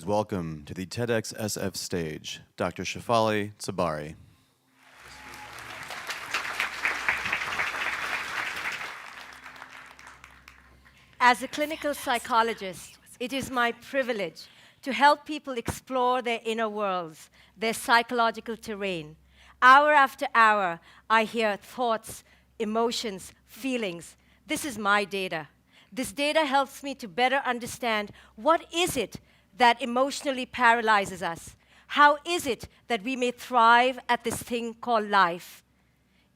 please welcome to the TEDx SF stage, Dr. 셰팔리차바리. As a clinical psychologist, it is my privilege to help people explore their inner worlds, their psychological terrain. Hour after hour, I hear thoughts, emotions, feelings. This is my data. This data helps me to better understand what is it that emotionally paralyzes us. How is it that we may thrive at this thing called life?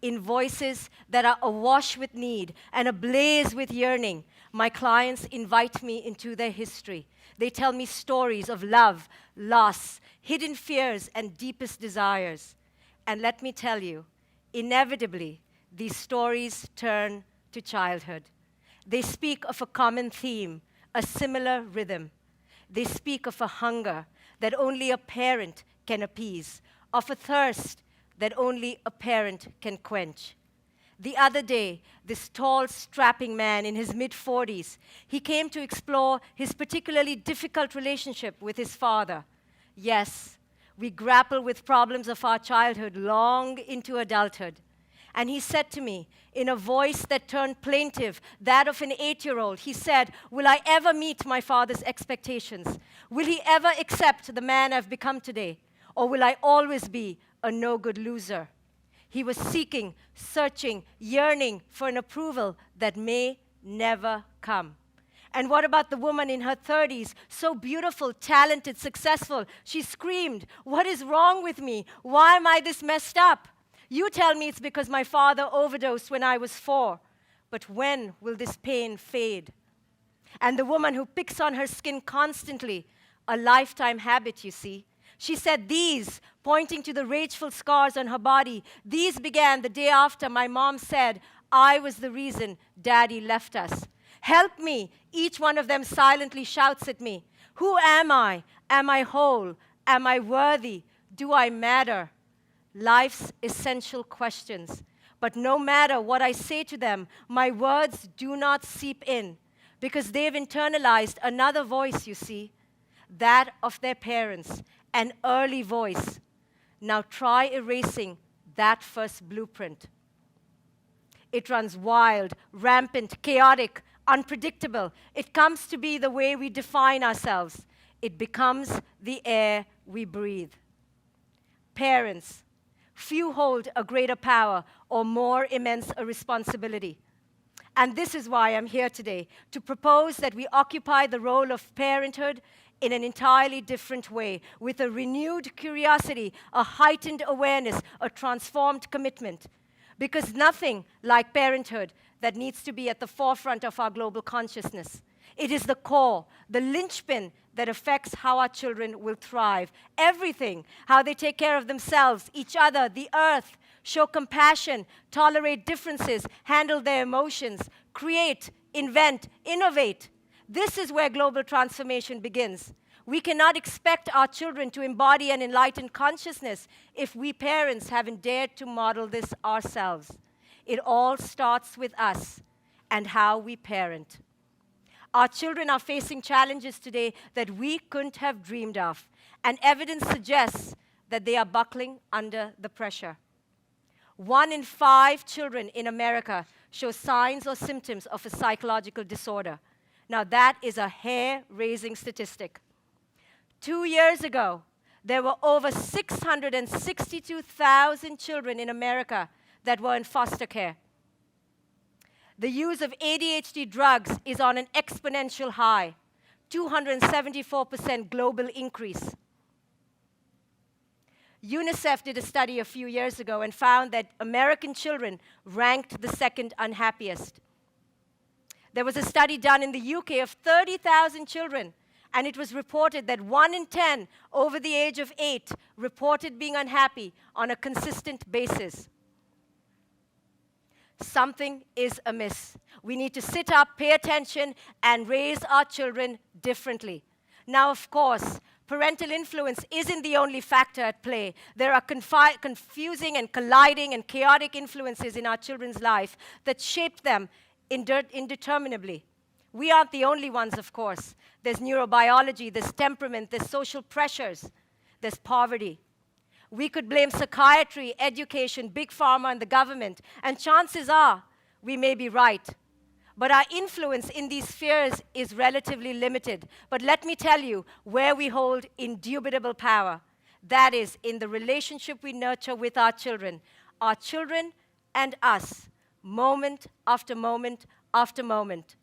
In voices that are awash with need and ablaze with yearning, my clients invite me into their history. They tell me stories of love, loss, hidden fears, and deepest desires. And let me tell you, inevitably, these stories turn to childhood. They speak of a common theme, a similar rhythm. They speak of a hunger that only a parent can appease, of a thirst that only a parent can quench. The other day, this tall, strapping man in his mid-40s, he came to explore his particularly difficult relationship with his father. Yes, we grapple with problems of our childhood long into adulthood. And he said to me, in a voice that turned plaintive, that of an 8-year-old, he said, "Will I ever meet my father's expectations? Will he ever accept the man I've become today? Or will I always be a no-good loser?" He was seeking, searching, yearning for an approval that may never come. And what about the woman in her 30s, so beautiful, talented, successful? She screamed, "What is wrong with me? Why am I this messed up? You tell me it's because my father overdosed when I was 4. But when will this pain fade?" And the woman who picks on her skin constantly, a lifetime habit, you see. She said these, pointing to the rageful scars on her body, these began the day after my mom said, "I was the reason Daddy left us." "Help me," each one of them silently shouts at me. "Who am I? Am I whole? Am I worthy? Do I matter?" Life's essential questions. But no matter what I say to them, my words do not seep in, because they've internalized another voice, you see, that of their parents, an early voice. Now try erasing that first blueprint. It runs wild, rampant, chaotic, unpredictable. It comes to be the way we define ourselves. It becomes the air we breathe. Parents, few hold a greater power or more immense a responsibility. And this is why I'm here today, to propose that we occupy the role of parenthood in an entirely different way, with a renewed curiosity, a heightened awareness, a transformed commitment. Because nothing like parenthood that needs to be at the forefront of our global consciousness. It is the core, the linchpin that affects how our children will thrive. Everything, how they take care of themselves, each other, the earth, show compassion, tolerate differences, handle their emotions, create, invent, innovate. This is where global transformation begins. We cannot expect our children to embody an enlightened consciousness if we parents haven't dared to model this ourselves. It all starts with us and how we parent. Our children are facing challenges today that we couldn't have dreamed of, and evidence suggests that they are buckling under the pressure. 1 in 5 children in America show signs or symptoms of a psychological disorder. Now that is a hair-raising statistic. 2 years ago, there were over 662,000 children in America that were in foster care. The use of ADHD drugs is on an exponential high, 274% global increase. UNICEF did a study a few years ago and found that American children ranked the second unhappiest. There was a study done in the UK of 30,000 children, and it was reported that 1 in 10 over the age of 8 reported being unhappy on a consistent basis. Something is amiss. We need to sit up, pay attention, and raise our children differently. Now, of course, parental influence isn't the only factor at play. There are confusing and colliding and chaotic influences in our children's life that shape them indeterminably. We aren't the only ones, of course. There's neurobiology, there's temperament, there's social pressures, there's poverty. We could blame psychiatry, education, big pharma, and the government, and chances are we may be right. But our influence in these spheres is relatively limited. But let me tell you where we hold indubitable power. That is in the relationship we nurture with our children and us, moment after moment after moment.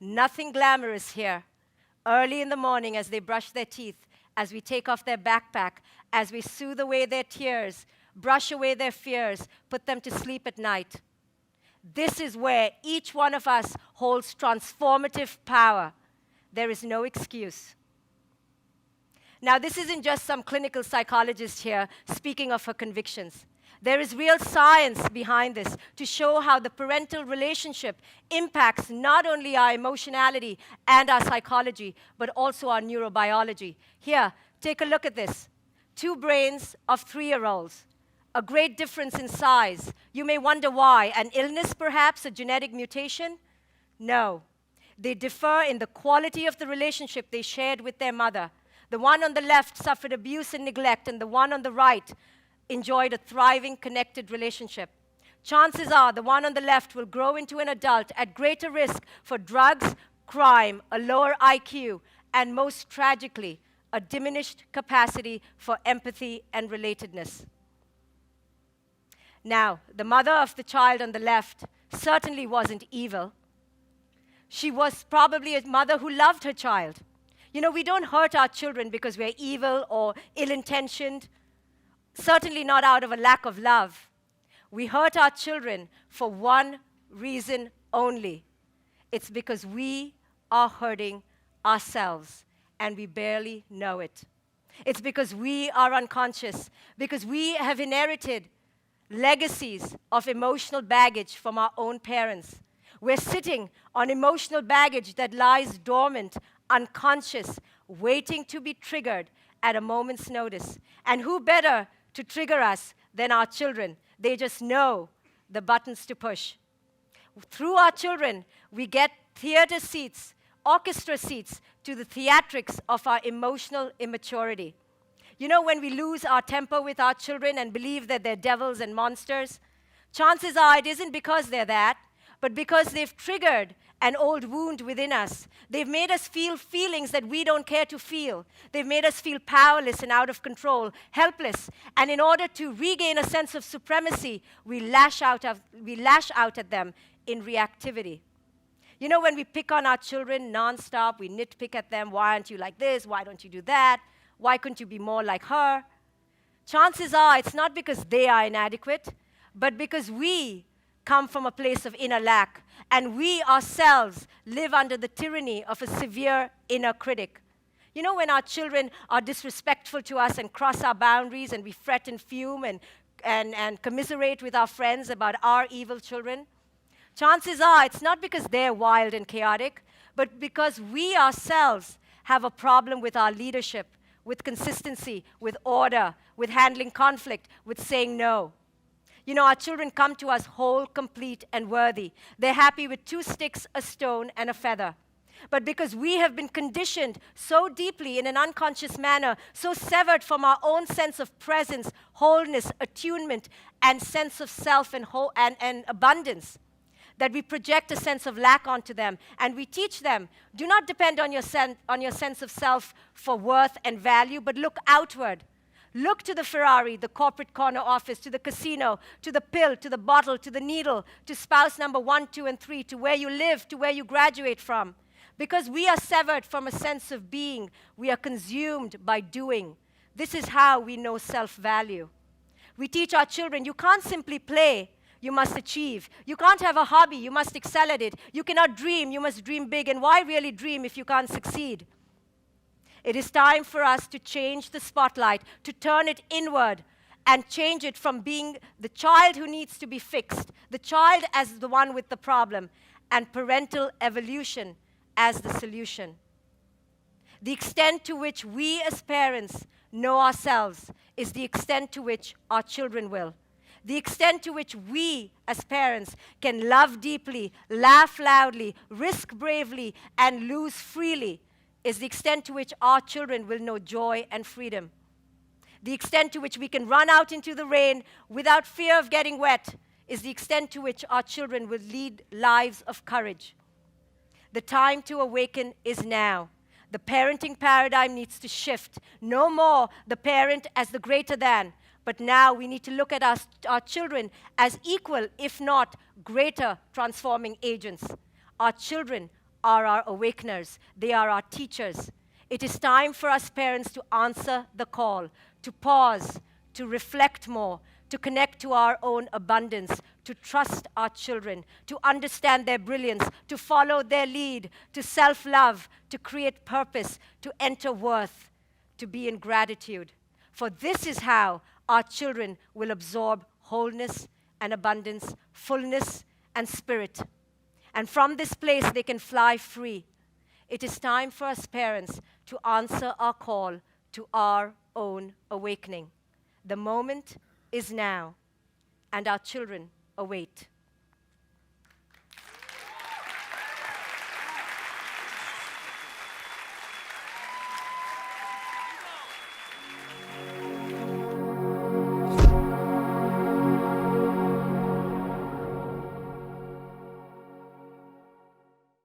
Nothing glamorous here. Early in the morning as they brush their teeth, as we take off their backpack, as we soothe away their tears, brush away their fears, put them to sleep at night. This is where each one of us holds transformative power. There is no excuse. Now, this isn't just some clinical psychologist here speaking of her convictions. There is real science behind this to show how the parental relationship impacts not only our emotionality and our psychology, but also our neurobiology. Here, take a look at this. 2 brains of 3-year-olds. A great difference in size. You may wonder why. An illness, perhaps, a genetic mutation? No. They differ in the quality of the relationship they shared with their mother. The one on the left suffered abuse and neglect, and the one on the right enjoyed a thriving, connected relationship. Chances are the one on the left will grow into an adult at greater risk for drugs, crime, a lower IQ, and most tragically, a diminished capacity for empathy and relatedness. Now, the mother of the child on the left certainly wasn't evil. She was probably a mother who loved her child. You know, we don't hurt our children because we're evil or ill-intentioned, certainly not out of a lack of love. We hurt our children for one reason only. It's because we are hurting ourselves, and we barely know it. It's because we are unconscious, because we have inherited legacies of emotional baggage from our own parents. We're sitting on emotional baggage that lies dormant, unconscious, waiting to be triggered at a moment's notice. And who better to trigger us than our children? They just know the buttons to push. Through our children, we get theater seats, orchestra seats to the theatrics of our emotional immaturity. You know, when we lose our temper with our children and believe that they're devils and monsters, chances are it isn't because they're that, but because they've triggered an old wound within us. They've made us feel feelings that we don't care to feel. They've made us feel powerless and out of control, helpless. And in order to regain a sense of supremacy, we lash out at them in reactivity. You know, when we pick on our children nonstop, we nitpick at them. Why aren't you like this? Why don't you do that? Why couldn't you be more like her? Chances are it's not because they are inadequate, but because we come from a place of inner lack, and we ourselves live under the tyranny of a severe inner critic. You know, when our children are disrespectful to us and cross our boundaries, and we fret and fume and commiserate with our friends about our evil children, chances are it's not because they're wild and chaotic, but because we ourselves have a problem with our leadership, with consistency, with order, with handling conflict, with saying no. You know, our children come to us whole, complete, and worthy. They're happy with 2 sticks, a stone, and a feather. But because we have been conditioned so deeply in an unconscious manner, so severed from our own sense of presence, wholeness, attunement, and sense of self and abundance, that we project a sense of lack onto them, and we teach them, do not depend on your sense of self for worth and value, but look outward. Look to the Ferrari, the corporate corner office, to the casino, to the pill, to the bottle, to the needle, to spouse number 1, 2, and 3, to where you live, to where you graduate from. Because we are severed from a sense of being, we are consumed by doing. This is how we know self-value. We teach our children, you can't simply play, you must achieve. You can't have a hobby, you must excel at it. You cannot dream, you must dream big. And why really dream if you can't succeed? It is time for us to change the spotlight, to turn it inward, and change it from being the child who needs to be fixed, the child as the one with the problem, and parental evolution as the solution. The extent to which we as parents know ourselves is the extent to which our children will. The extent to which we, as parents, can love deeply, laugh loudly, risk bravely, and lose freely is the extent to which our children will know joy and freedom. The extent to which we can run out into the rain without fear of getting wet is the extent to which our children will lead lives of courage. The time to awaken is now. The parenting paradigm needs to shift. No more the parent as the greater than, but now we need to look at our children as equal, if not greater, transforming agents. Our children are our awakeners. They are our teachers. It is time for us parents to answer the call, to pause, to reflect more, to connect to our own abundance, to trust our children, to understand their brilliance, to follow their lead, to self-love, to create purpose, to enter worth, to be in gratitude. For this is how our children will absorb wholeness and abundance, fullness and spirit. And from this place, they can fly free. It is time for us parents to answer our call to our own awakening. The moment is now, and our children await.